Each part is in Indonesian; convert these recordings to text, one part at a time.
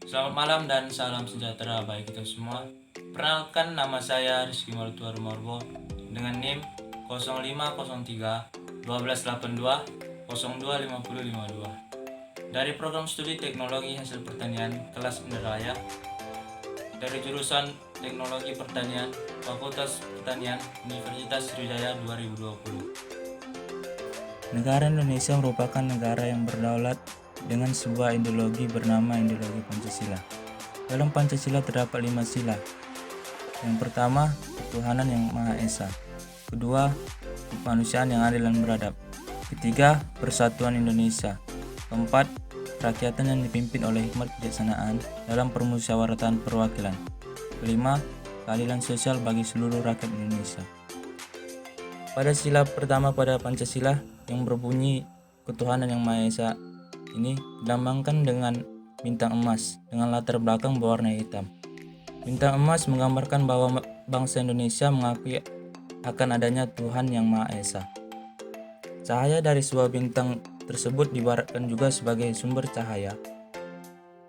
Selamat malam dan salam sejahtera bagi kita semua. Perkenalkan, nama saya Rizky Malutuar Morbo dengan NIM 0503 1282 025052 dari program studi Teknologi Hasil Pertanian kelas Indralaya dari jurusan Teknologi Pertanian Fakultas Pertanian Universitas Sriwijaya 2020. Negara Indonesia merupakan negara yang berdaulat dengan sebuah ideologi bernama ideologi Pancasila. Dalam Pancasila terdapat 5 sila. Yang pertama, ketuhanan yang Maha Esa. Kedua, kemanusiaan yang adil dan beradab. Ketiga, persatuan Indonesia. Keempat, kerakyatan yang dipimpin oleh hikmat kebijaksanaan dalam permusyawaratan perwakilan. Kelima, keadilan sosial bagi seluruh rakyat Indonesia. Pada sila pertama pada Pancasila yang berbunyi ketuhanan yang Maha Esa ini dilambangkan dengan bintang emas dengan latar belakang berwarna hitam. Bintang emas menggambarkan bahwa bangsa Indonesia mengakui akan adanya Tuhan yang Maha Esa. Cahaya dari sebuah bintang tersebut diibaratkan juga sebagai sumber cahaya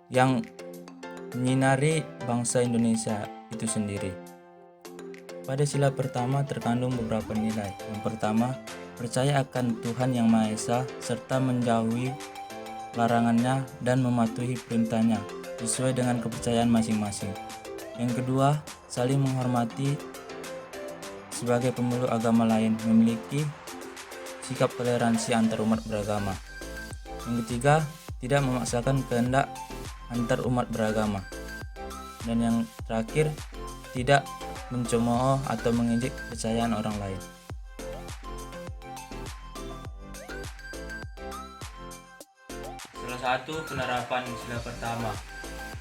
yang menyinari bangsa Indonesia itu sendiri. Pada sila pertama terkandung beberapa nilai. Yang pertama, percaya akan Tuhan yang Maha Esa serta menjauhi larangannya dan mematuhi perintahnya sesuai dengan kepercayaan masing-masing. Yang kedua, saling menghormati sebagai pemeluk agama lain, memiliki sikap toleransi antar umat beragama. Yang ketiga, tidak memaksakan kehendak antar umat beragama. Dan yang terakhir, tidak mencemooh atau mengejek kepercayaan orang lain. Salah satu penerapan sila pertama.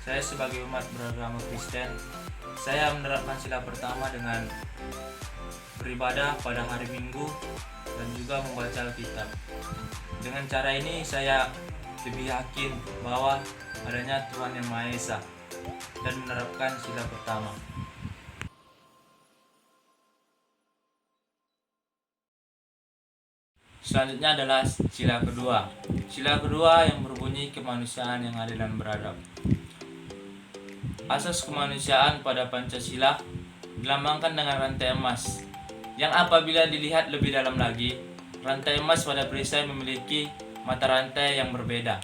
Saya sebagai umat beragama Kristen, saya menerapkan sila pertama dengan beribadah pada hari Minggu dan juga membaca Alkitab. Dengan cara ini saya lebih yakin bahwa adanya Tuhan yang Maha Esa dan menerapkan sila pertama. Selanjutnya adalah sila kedua. Sila kedua yang berbunyi kemanusiaan yang adil dan beradab. Asas kemanusiaan pada Pancasila dilambangkan dengan rantai emas, yang apabila dilihat lebih dalam lagi, rantai emas pada perisai memiliki mata rantai yang berbeda.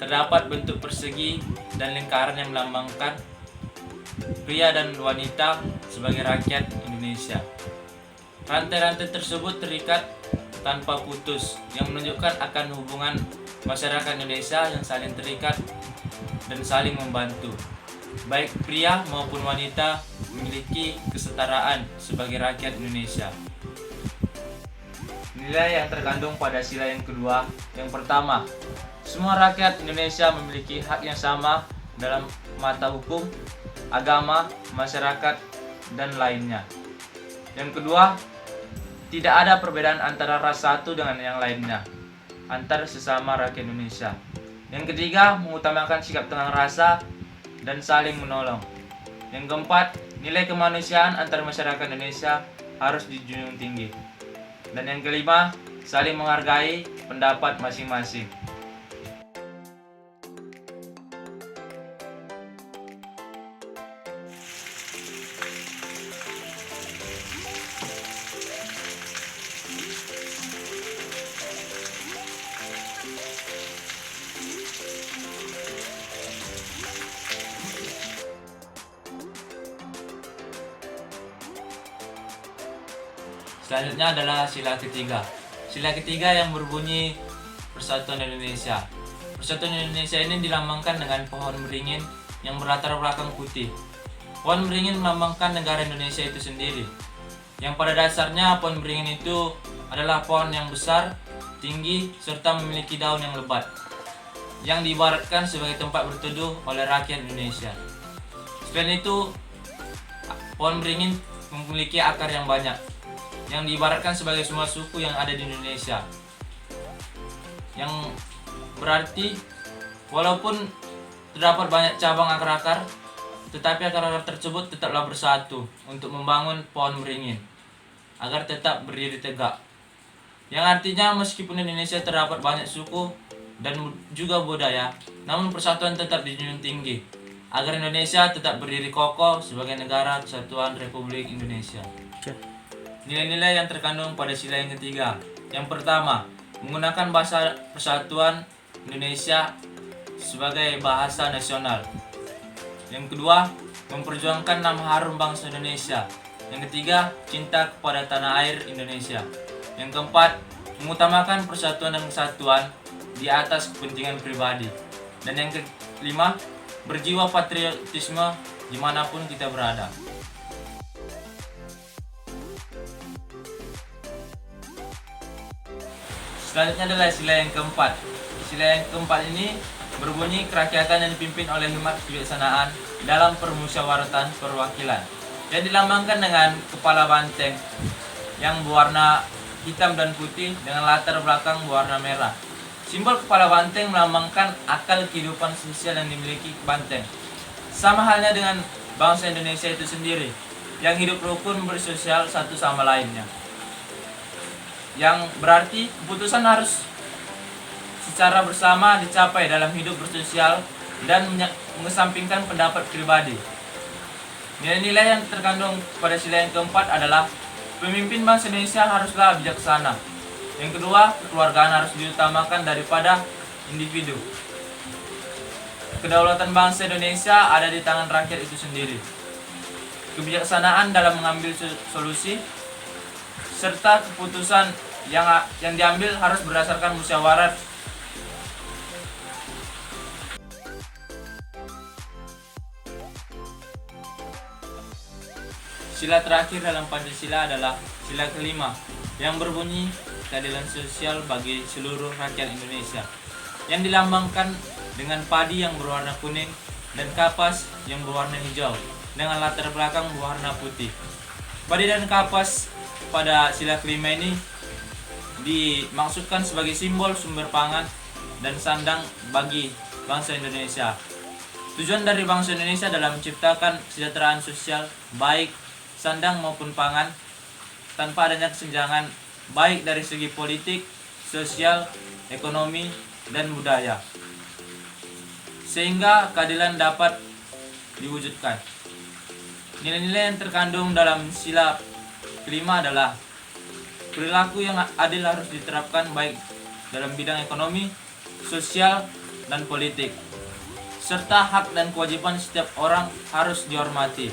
Terdapat bentuk persegi dan lingkaran yang melambangkan pria dan wanita sebagai rakyat Indonesia. Rantai-rantai tersebut terikat tanpa putus, yang menunjukkan akan hubungan masyarakat Indonesia yang saling terikat dan saling membantu. Baik pria maupun wanita memiliki kesetaraan sebagai rakyat Indonesia. Nilai yang terkandung pada sila yang kedua, yang pertama, semua rakyat Indonesia memiliki hak yang sama dalam mata hukum, agama, masyarakat, dan lainnya. Yang kedua, tidak ada perbedaan antara ras satu dengan yang lainnya antar sesama rakyat Indonesia. Yang ketiga, mengutamakan sikap tenang rasa dan saling menolong. Yang keempat, nilai kemanusiaan antar masyarakat Indonesia harus dijunjung tinggi. Dan yang kelima, saling menghargai pendapat masing-masing. Selanjutnya adalah sila ketiga. Sila ketiga yang berbunyi Persatuan Indonesia. Persatuan Indonesia ini dilambangkan dengan pohon beringin yang berlatar belakang putih. Pohon beringin melambangkan negara Indonesia itu sendiri, yang pada dasarnya pohon beringin itu adalah pohon yang besar, tinggi, serta memiliki daun yang lebat, yang diibaratkan sebagai tempat berteduh oleh rakyat Indonesia. Selain itu, pohon beringin memiliki akar yang banyak, yang diibaratkan sebagai semua suku yang ada di Indonesia. Yang berarti walaupun terdapat banyak cabang akar-akar, tetapi akar-akar tersebut tetaplah bersatu untuk membangun pohon beringin agar tetap berdiri tegak. Yang artinya meskipun di Indonesia terdapat banyak suku, dan juga budaya, namun persatuan tetap dijunjung tinggi agar Indonesia tetap berdiri kokoh sebagai negara kesatuan Republik Indonesia. Nilai-nilai yang terkandung pada sila yang ketiga. Yang pertama, menggunakan bahasa persatuan Indonesia sebagai bahasa nasional. Yang kedua, memperjuangkan nama harum bangsa Indonesia. Yang ketiga, cinta kepada tanah air Indonesia. Yang keempat, mengutamakan persatuan dan kesatuan di atas kepentingan pribadi. Dan yang kelima, berjiwa patriotisme dimanapun kita berada. Selanjutnya adalah sila yang keempat. Sila yang keempat ini berbunyi kerakyatan yang dipimpin oleh hikmat kebijaksanaan dalam permusyawaratan perwakilan, yang dilambangkan dengan kepala banteng yang berwarna hitam dan putih dengan latar belakang berwarna merah. Simbol kepala banteng melambangkan akal kehidupan sosial yang dimiliki banteng. Sama halnya dengan bangsa Indonesia itu sendiri, yang hidup rukun bersosial satu sama lainnya. Yang berarti keputusan harus secara bersama dicapai dalam hidup bersosial dan mengesampingkan pendapat pribadi. Nilai-nilai yang terkandung pada sila yang keempat adalah pemimpin bangsa Indonesia haruslah bijaksana. Yang kedua, kekeluargaan harus diutamakan daripada individu. Kedaulatan bangsa Indonesia ada di tangan rakyat itu sendiri. Kebijaksanaan dalam mengambil solusi serta keputusan yang diambil harus berdasarkan musyawarah. Sila terakhir dalam Pancasila adalah sila kelima, yang berbunyi keadilan sosial bagi seluruh rakyat Indonesia, yang dilambangkan dengan padi yang berwarna kuning dan kapas yang berwarna hijau dengan latar belakang berwarna putih. Padi dan kapas pada sila kelima ini dimaksudkan sebagai simbol sumber pangan dan sandang bagi bangsa Indonesia. Tujuan dari bangsa Indonesia dalam menciptakan kesejahteraan sosial baik sandang maupun pangan tanpa adanya kesenjangan baik dari segi politik, sosial, ekonomi, dan budaya, sehingga keadilan dapat diwujudkan. Nilai-nilai yang terkandung dalam sila kelima adalah perilaku yang adil harus diterapkan baik dalam bidang ekonomi, sosial, dan politik, serta hak dan kewajiban setiap orang harus dihormati.